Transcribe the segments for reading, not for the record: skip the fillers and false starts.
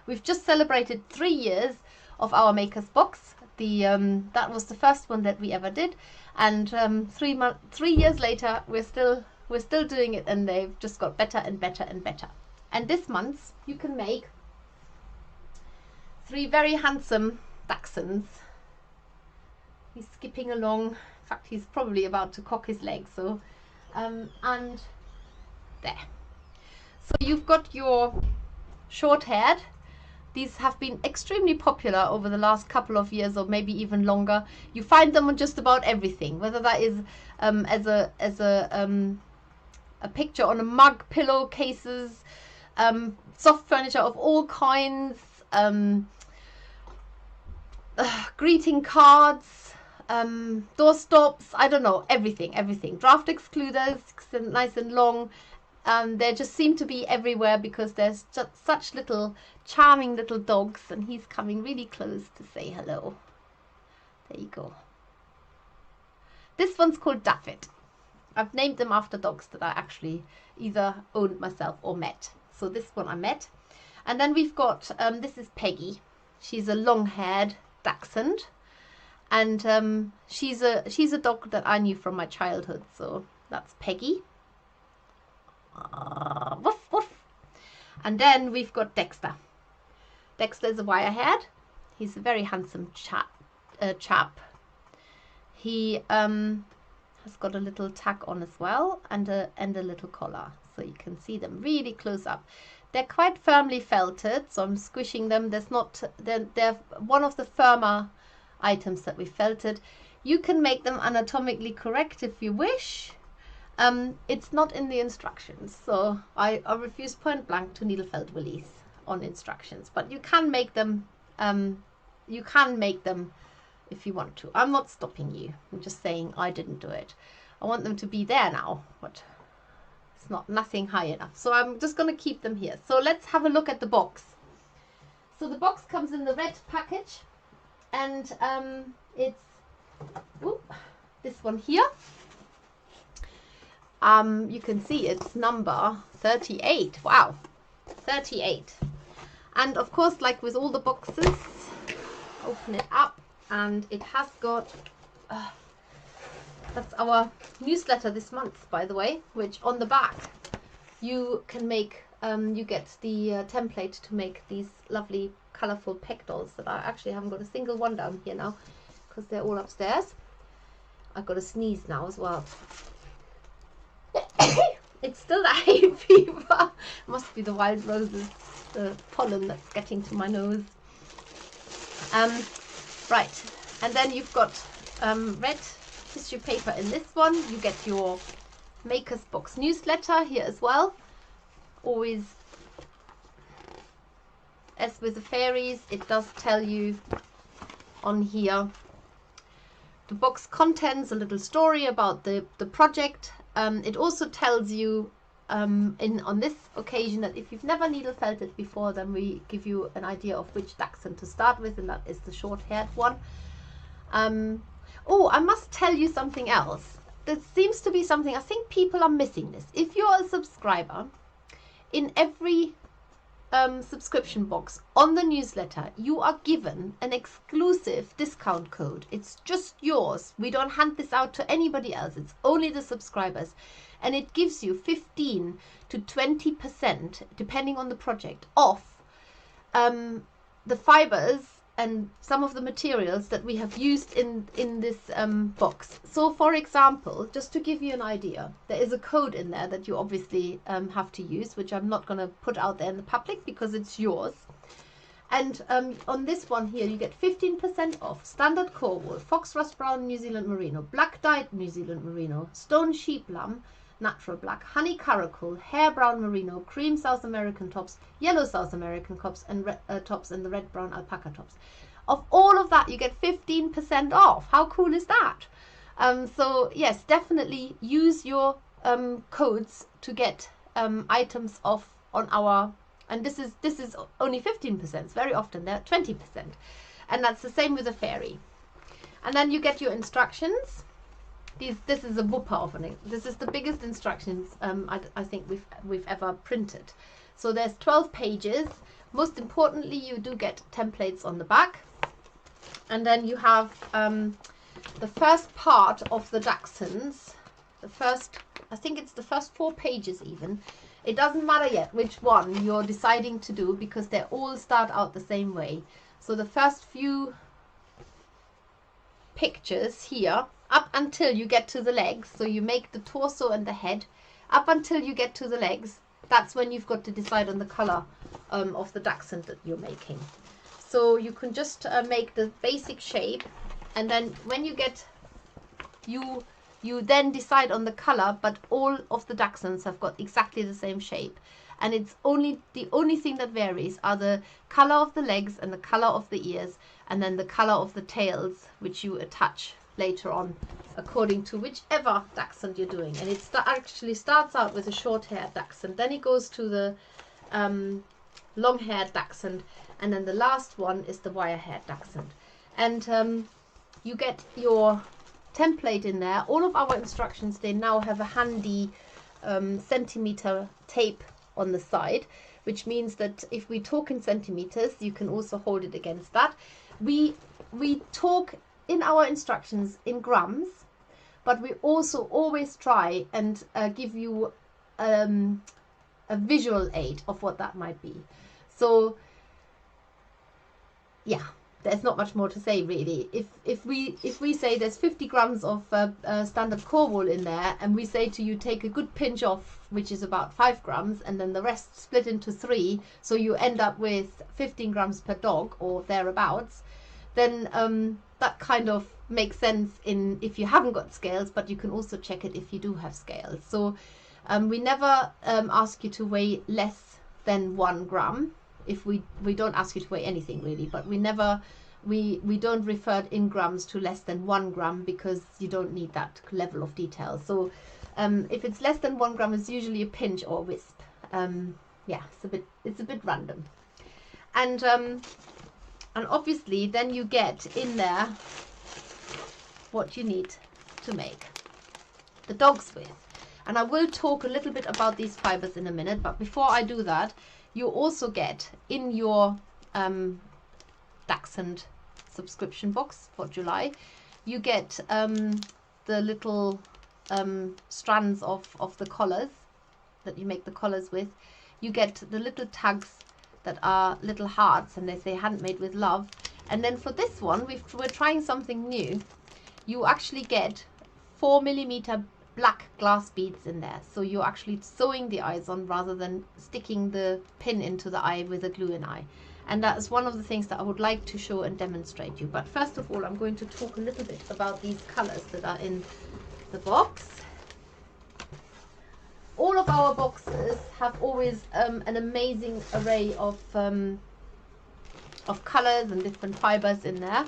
We've just celebrated 3 years of our Makers box. That was the first one that we ever did, and 3 years later we're still doing it, and they've just got better and better and better. And this month you can make 3 very handsome dachshunds. He's skipping along. In fact, he's probably about to cock his leg. So, and there. So you've got your short-haired. These have been extremely popular over the last couple of years, or maybe even longer. You find them on just about everything, whether that is as a picture on a mug, pillowcases, soft furniture of all kinds, greeting cards, doorstops, I don't know, everything. Draft excluders, nice and long. They just seem to be everywhere because there's just such little charming little dogs, and he's coming really close to say hello. There you go. This one's called Daffy. I've named them after dogs that I actually either owned myself or met. So this one I met. And then we've got, this is Peggy. She's a long-haired dachshund. And she's a dog that I knew from my childhood. So that's Peggy. Woof, woof. And then we've got Dexter. Dexter is a wire-haired. He's a very handsome chap. He has got a little tag on as well, and a little collar, so you can see them really close up. They're quite firmly felted, so I'm squishing them. They're one of the firmer items that we felted. You can make them anatomically correct if you wish. It's not in the instructions, so I refuse point blank to needle felt release on instructions, but you can make them. You can make them if you want to. I'm not stopping you. I'm just saying I didn't do it. I want them to be there now, but it's nothing high enough. So I'm just going to keep them here. So let's have a look at the box. So the box comes in the red package, and it's this one here. You can see it's number 38. Wow, 38. And of course, like with all the boxes, open it up, and it has got that's our newsletter this month, by the way, which on the back you can make you get the template to make these lovely colorful peg dolls that I actually haven't got a single one down here now because they're all upstairs. I've got to sneeze now as well. It's still that hay fever. Must be the wild roses, the pollen that's getting to my nose. Right, and then you've got red tissue paper in this one. You get your Makers Box newsletter here as well. Always, as with the fairies, it does tell you on here the box contents, a little story about the project. It also tells you on this occasion that if you've never needle felted before, then we give you an idea of which dachshund to start with, and that is the short-haired one. Oh, I must tell you something else. There seems to be something, I think people are missing this. If you're a subscriber, in every subscription box on the newsletter, you are given an exclusive discount code. It's just yours. We don't hand this out to anybody else. It's only the subscribers, and it gives you 15 to 20%, depending on the project, off the fibers and some of the materials that we have used in this box. So for example, just to give you an idea, there is a code in there that you obviously have to use, which I'm not going to put out there in the public because it's yours. And on this one here, you get 15% off standard core wool, fox rust brown New Zealand merino, black dyed New Zealand merino, stone sheep lamb, natural black, honey caracal, hair brown merino, cream South American tops, yellow South American tops, and tops, and the red brown alpaca tops. Of all of that, you get 15% off. How cool is that? So yes, definitely use your codes to get items off on our, and this is only 15%. It's very often they're 20%, and that's the same with the fairy. And then you get your instructions. This is a whooper of an. This is the biggest instructions I think we've ever printed. So there's 12 pages. most importantly, you do get templates on the back. And then you have the first part of the Dachshunds, the first, I think it's the first 4 pages even. It doesn't matter yet which one you're deciding to do because they all start out the same way. So the first few pictures here, up until you get to the legs, so you make the torso and the head, up until you get to the legs, that's when you've got to decide on the color of the Dachshund that you're making. So you can just make the basic shape, and then when you get, you then decide on the color, but all of the Dachshunds have got exactly the same shape. And it's only, the only thing that varies are the color of the legs and the color of the ears, and then the color of the tails, which you attach later on according to whichever Dachshund you're doing. And it actually starts out with a short-haired Dachshund, then it goes to the long-haired Dachshund, and then the last one is the wire-haired Dachshund. And you get your template in there. All of our instructions, they now have a handy centimeter tape on the side, which means that if we talk in centimeters, you can also hold it against that. We talk in our instructions in grams, but we also always try and give you a visual aid of what that might be. So yeah, there's not much more to say really. If we say there's 50 grams of standard core wool in there, and we say to you take a good pinch off, which is about 5 grams, and then the rest split into 3, so you end up with 15 grams per dog or thereabouts, then that kind of makes sense in if you haven't got scales, but you can also check it if you do have scales. So we never ask you to weigh less than 1 gram. If we don't ask you to weigh anything really, but we never, we don't refer in grams to less than 1 gram because you don't need that level of detail. So if it's less than 1 gram, it's usually a pinch or a wisp. Yeah, it's a bit random. And obviously then you get in there what you need to make the dogs with. And I will talk a little bit about these fibers in a minute, but before I do that, you also get in your Dachshund subscription box for July, you get the little strands of the collars that you make the collars with. You get the little tags that are little hearts, and they say handmade with love. And then for this one, we're trying something new. You actually get 4mm black glass beads in there, so you're actually sewing the eyes on rather than sticking the pin into the eye with a glue-in eye. And that is one of the things that I would like to show and demonstrate you. But first of all, I'm going to talk a little bit about these colors that are in the box. All of our boxes have always an amazing array of colors and different fibers in there,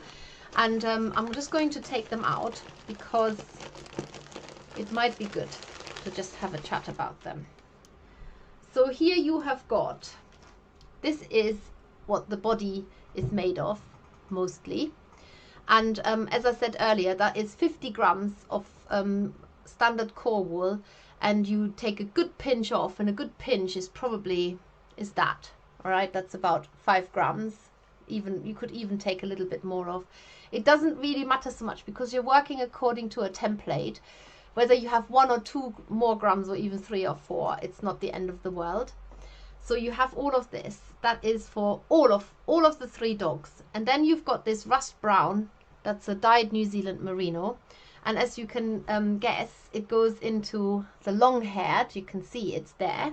and I'm just going to take them out because it might be good to just have a chat about them. So here you have got, this is what the body is made of mostly, and as I said earlier, that is 50 grams of standard core wool, and you take a good pinch off, and a good pinch is probably that, all right, that's about 5 grams. Even you could even take a little bit more off. It doesn't really matter so much because you're working according to a template. Whether you have 1 or 2 more grams or even 3 or 4, it's not the end of the world. So you have all of this. That is for all of the 3 dogs. And then you've got this rust brown. That's a dyed New Zealand merino. And as you can guess, it goes into the long-haired. You can see it's there.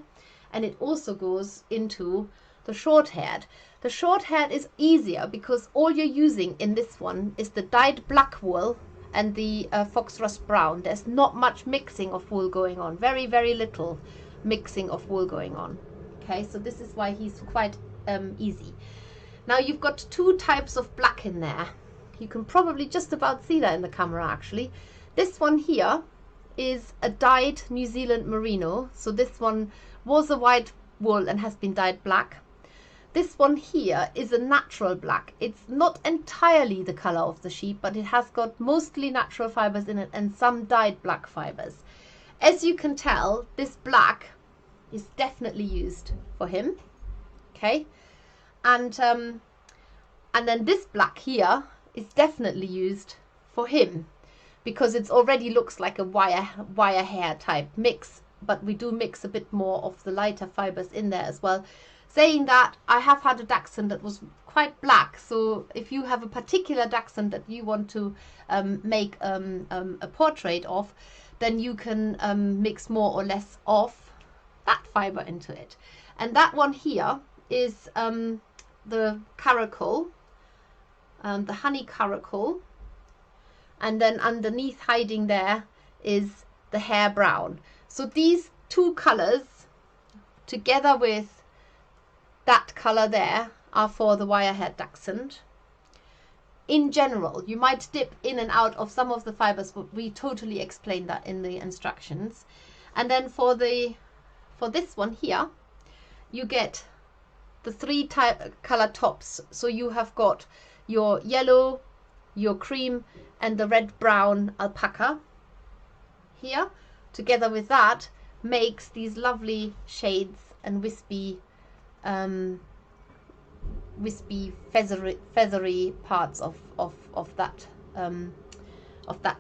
And it also goes into the short-haired. The short-haired is easier because all you're using in this one is the dyed black wool and the fox rust brown. There's not much mixing of wool going on. Very, very little mixing of wool going on. Okay, so this is why he's quite easy. Now you've got 2 types of black in there. You can probably just about see that in the camera actually. This one here is a dyed New Zealand merino. So this one was a white wool and has been dyed black. This one here is a natural black. It's not entirely the color of the sheep, but it has got mostly natural fibers in it and some dyed black fibers. As you can tell, this black is definitely used for him. Okay. And then this black here is definitely used for him, because it already looks like a wire hair type mix, but we do mix a bit more of the lighter fibers in there as well. Saying that, I have had a Dachshund that was quite black, so if you have a particular Dachshund that you want to make a portrait of, then you can mix more or less of that fiber into it. And that one here is the caracal, the honey caracal, and then underneath hiding there is the hair brown. So these two colors together with that color there are for the wire-haired Dachshund. In general, you might dip in and out of some of the fibers, but we totally explain that in the instructions. And then for this one here, you get the three color tops. So you have got your yellow, your cream, and the red brown alpaca here. Together with that makes these lovely shades and wispy feathery parts of that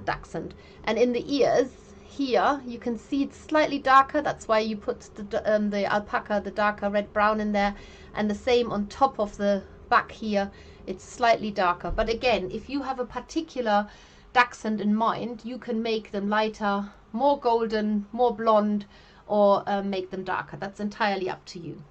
Dachshund. And in the ears here you can see it's slightly darker. That's why you put the alpaca, the darker red brown in there, and the same on top of the back here. It's slightly darker, but again, if you have a particular Dachshund in mind, you can make them lighter, more golden, more blonde, or make them darker. That's entirely up to you.